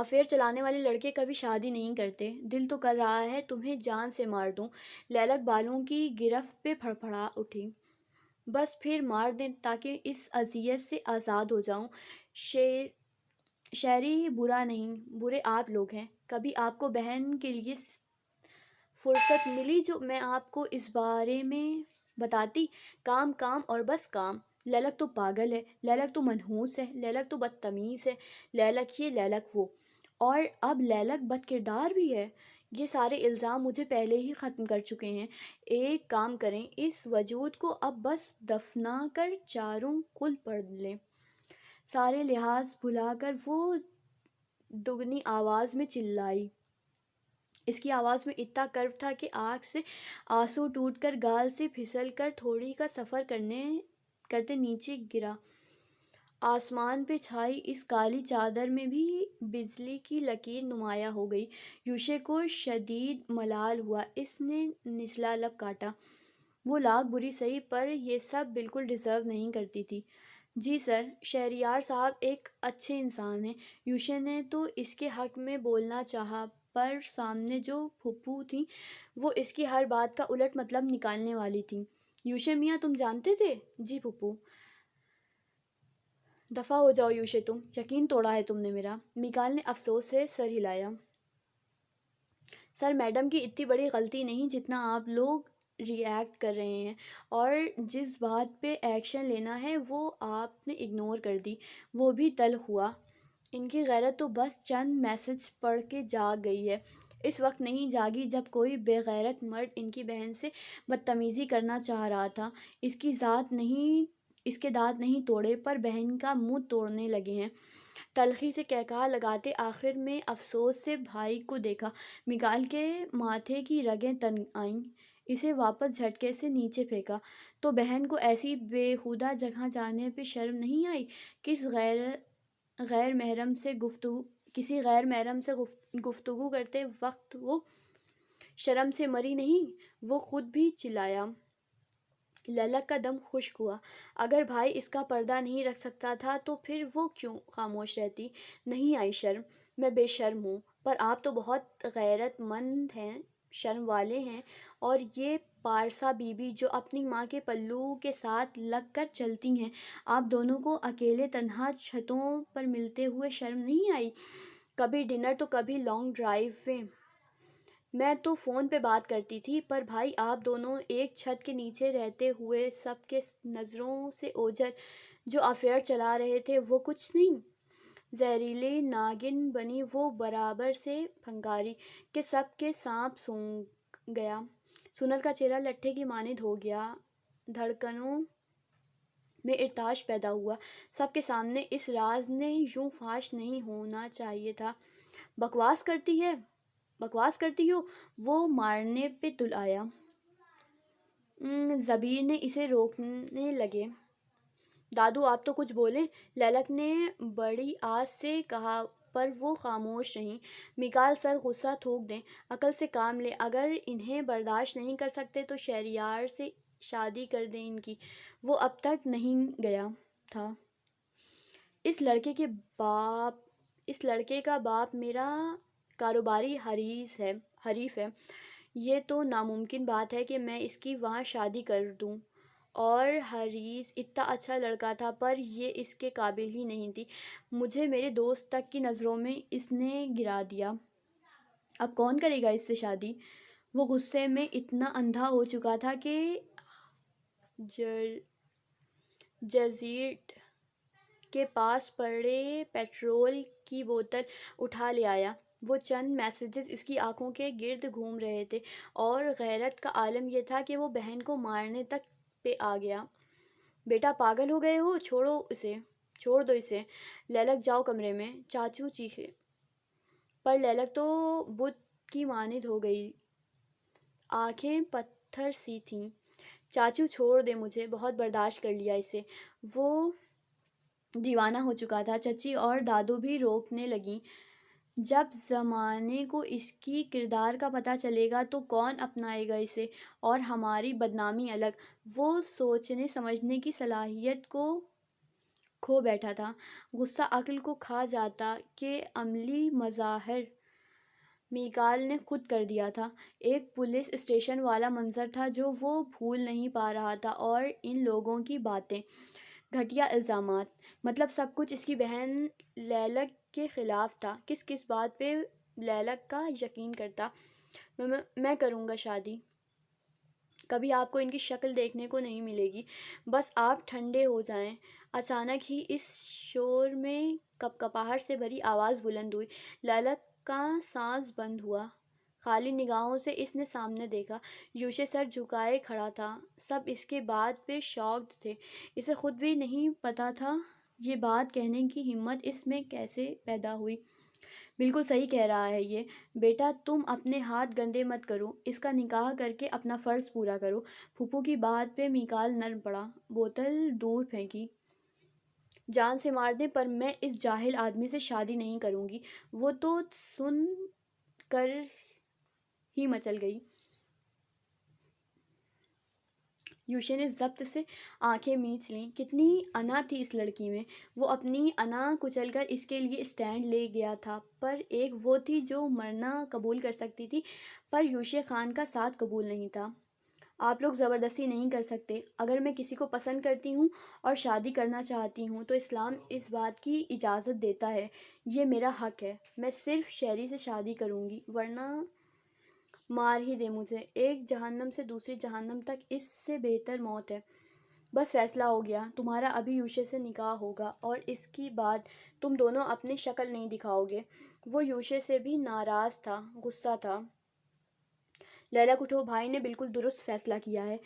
Affair چلانے والے لڑکے کبھی شادی نہیں کرتے۔ دل تو کر رہا ہے تمہیں جان سے مار دوں۔ لیلک بالوں کی گرفت پہ پھڑپھڑا اٹھی۔ بس پھر مار دیں تاکہ اس اذیت سے آزاد ہو جاؤں۔ شہری برا نہیں، برے آپ لوگ ہیں۔ کبھی آپ کو بہن کے لیے فرصت ملی جو میں آپ کو اس بارے میں بتاتی؟ کام کام اور بس کام۔ لیلک تو پاگل ہے، لیلک تو منحوس ہے، لیلک تو بدتمیز ہے، لیلک یہ لیلک وہ، اور اب لیلک بد کردار بھی ہے۔ یہ سارے الزام مجھے پہلے ہی ختم کر چکے ہیں۔ ایک کام کریں، اس وجود کو اب بس دفنا کر چاروں کل پڑھ لیں۔ سارے لحاظ بھلا کر وہ دگنی آواز میں چلائی۔ اس کی آواز میں اتنا کرب تھا کہ آنکھ سے آنسو ٹوٹ کر گال سے پھسل کر تھوڑی کا سفر کرتے نیچے گرا۔ آسمان پہ چھائی اس کالی چادر میں بھی بجلی کی لکیر نمایاں ہو گئی۔ یوشے کو شدید ملال ہوا۔ اس نے نچلا لب کاٹا۔ وہ لاکھ بری سہی پر یہ سب بالکل ڈیزرو نہیں کرتی تھی۔ جی سر، شہریار صاحب ایک اچھے انسان ہیں۔ یوشے نے تو اس کے حق میں بولنا چاہا، پر سامنے جو پھپھو تھیں وہ اس کی ہر بات کا الٹ مطلب نکالنے والی تھیں۔ یوشے میاں تم جانتے تھے؟ جی پھپھو۔ دفع ہو جاؤ یوشے، تم یقین توڑا ہے تم نے میرا۔ میکال نے افسوس سے سر ہلایا۔ سر، میڈم کی اتنی بڑی غلطی نہیں جتنا آپ لوگ ری ایکٹ کر رہے ہیں، اور جس بات پہ ایکشن لینا ہے وہ آپ نے اگنور کر دی۔ وہ بھی تل ہوا۔ ان کی غیرت تو بس چند میسج پڑھ کے جاگ گئی ہے۔ اس وقت نہیں جاگی جب کوئی بے غیرت مرد ان کی بہن سے بدتمیزی کرنا چاہ رہا تھا۔ اس کے دانت نہیں توڑے پر بہن کا منہ توڑنے لگے ہیں۔ تلخی سے کہکہا لگاتے آخر میں افسوس سے بھائی کو دیکھا۔ میکال کے ماتھے کی رگیں تن آئیں۔ اسے واپس جھٹکے سے نیچے پھینکا۔ تو بہن کو ایسی بیہودہ جگہ جانے پہ شرم نہیں آئی؟ کسی غیر محرم سے گفتگو کرتے وقت وہ شرم سے مری نہیں؟ وہ خود بھی چلایا۔ لیلک کا دم خشک ہوا۔ اگر بھائی اس کا پردہ نہیں رکھ سکتا تھا تو پھر وہ کیوں خاموش رہتی؟ نہیں آئی شرم، میں بے شرم ہوں، پر آپ تو بہت غیرت مند ہیں، شرم والے ہیں۔ اور یہ پارسا بی بی جو اپنی ماں کے پلو کے ساتھ لگ کر چلتی ہیں، آپ دونوں کو اکیلے تنہا چھتوں پر ملتے ہوئے شرم نہیں آئی؟ کبھی ڈنر تو کبھی لانگ ڈرائیویں۔ میں تو فون پہ بات کرتی تھی، پر بھائی آپ دونوں ایک چھت کے نیچے رہتے ہوئے سب کے نظروں سے اوجھل جو افیئر چلا رہے تھے وہ کچھ نہیں؟ زہریلی ناگن بنی وہ برابر سے پھنکاری کہ سب کے سانپ سونگھ گیا۔ سنل کا چہرہ لٹھے کی مانند ہو گیا۔ دھڑکنوں میں ارتعاش پیدا ہوا۔ سب کے سامنے اس راز نے یوں فاش نہیں ہونا چاہیے تھا۔ بکواس کرتی ہو؟ وہ مارنے پہ تل آیا۔ زبیر نے اسے روکنے لگے۔ دادو آپ تو کچھ بولیں، لیلک نے بڑی آس سے کہا، پر وہ خاموش رہیں۔ میکال سر، غصہ تھوک دیں، عقل سے کام لیں۔ اگر انہیں برداشت نہیں کر سکتے تو شہریار سے شادی کر دیں ان کی۔ وہ اب تک نہیں گیا تھا۔ اس لڑکے کا باپ میرا کاروباری حریف ہے۔ یہ تو ناممکن بات ہے کہ میں اس کی وہاں شادی کر دوں۔ اور حریث اتنا اچھا لڑکا تھا، پر یہ اس کے قابل ہی نہیں تھی۔ مجھے میرے دوست تک کی نظروں میں اس نے گرا دیا۔ اب کون کرے گا اس سے شادی؟ وہ غصے میں اتنا اندھا ہو چکا تھا کہ جزیرٹ کے پاس پڑے پیٹرول کی بوتل اٹھا لے آیا۔ وہ چند میسیجز اس کی آنکھوں کے گرد گھوم رہے تھے، اور غیرت کا عالم یہ تھا کہ وہ بہن کو مارنے تک پہ آ گیا۔ بیٹا پاگل ہو گئے ہو؟ چھوڑ دو اسے۔ لیلک جاؤ کمرے میں، چاچو چیخے۔ پر لیلک تو بت کی مانند ہو گئی، آنکھیں پتھر سی تھیں۔ چاچو چھوڑ دے مجھے، بہت برداشت کر لیا اس سے۔ وہ دیوانہ ہو چکا تھا۔ چچی اور دادو بھی روکنے لگیں۔ جب زمانے کو اس کی کردار کا پتہ چلے گا تو کون اپنائے گا اسے، اور ہماری بدنامی الگ۔ وہ سوچنے سمجھنے کی صلاحیت کو کھو بیٹھا تھا۔ غصہ عقل کو کھا جاتا کہ عملی مظاہر میکال نے خود کر دیا تھا۔ ایک پولیس اسٹیشن والا منظر تھا جو وہ بھول نہیں پا رہا تھا، اور ان لوگوں کی باتیں، گھٹیا الزامات، مطلب سب کچھ اس کی بہن لیلک کے خلاف تھا۔ کس کس بات پہ لیلک کا یقین کرتا؟ میں کروں گا شادی۔ کبھی آپ کو ان کی شکل دیکھنے کو نہیں ملے گی، بس آپ ٹھنڈے ہو جائیں۔ اچانک ہی اس شور میں کپکپاہٹ سے بھری آواز بلند ہوئی۔ لیلک کا سانس بند ہوا۔ خالی نگاہوں سے اس نے سامنے دیکھا۔ یوشے سر جھکائے کھڑا تھا۔ سب اس کے بات پہ شاکڈ تھے۔ اسے خود بھی نہیں پتا تھا یہ بات کہنے کی ہمت اس میں کیسے پیدا ہوئی۔ بالکل صحیح کہہ رہا ہے یہ۔ بیٹا تم اپنے ہاتھ گندے مت کرو، اس کا نکاح کر کے اپنا فرض پورا کرو۔ پھوپھو کی بات پہ میکال نرم پڑا، بوتل دور پھینکی۔ جان سے مار دیں پر میں اس جاہل آدمی سے شادی نہیں کروں گی۔ وہ تو سن کر ہی مچل گئی۔ یوشے نے ضبط سے آنکھیں مینچ لیں۔ کتنی انا تھی اس لڑکی میں۔ وہ اپنی انا کچل کر اس کے لیے اسٹینڈ لے گیا تھا، پر ایک وہ تھی جو مرنا قبول کر سکتی تھی، پر یوشے خان کا ساتھ قبول نہیں تھا۔ آپ لوگ زبردستی نہیں کر سکتے۔ اگر میں کسی کو پسند کرتی ہوں اور شادی کرنا چاہتی ہوں تو اسلام اس بات کی اجازت دیتا ہے۔ یہ میرا حق ہے۔ میں صرف شیری سے شادی کروں گی، ورنہ مار ہی دے مجھے۔ ایک جہنم سے دوسری جہنم تک اس سے بہتر موت ہے۔ بس فیصلہ ہو گیا۔ تمہارا ابھی یوشے سے نکاح ہوگا، اور اس کی بعد تم دونوں اپنی شکل نہیں دکھاؤ گے۔ وہ یوشے سے بھی ناراض تھا، غصہ تھا۔ لیلک اٹھو، بھائی نے بالکل درست فیصلہ کیا ہے۔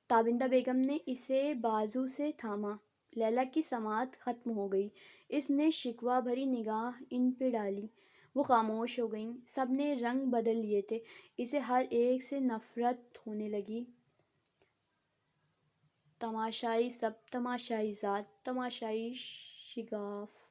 تابندہ بیگم نے اسے بازو سے تھاما۔ لیلک کی سماعت ختم ہو گئی۔ اس نے شکوہ بھری نگاہ ان پہ ڈالی۔ وہ خاموش ہو گئیں۔ سب نے رنگ بدل لیے تھے۔ اسے ہر ایک سے نفرت ہونے لگی۔ تماشائی سب، تماشائی ذات، تماشائی شگاف۔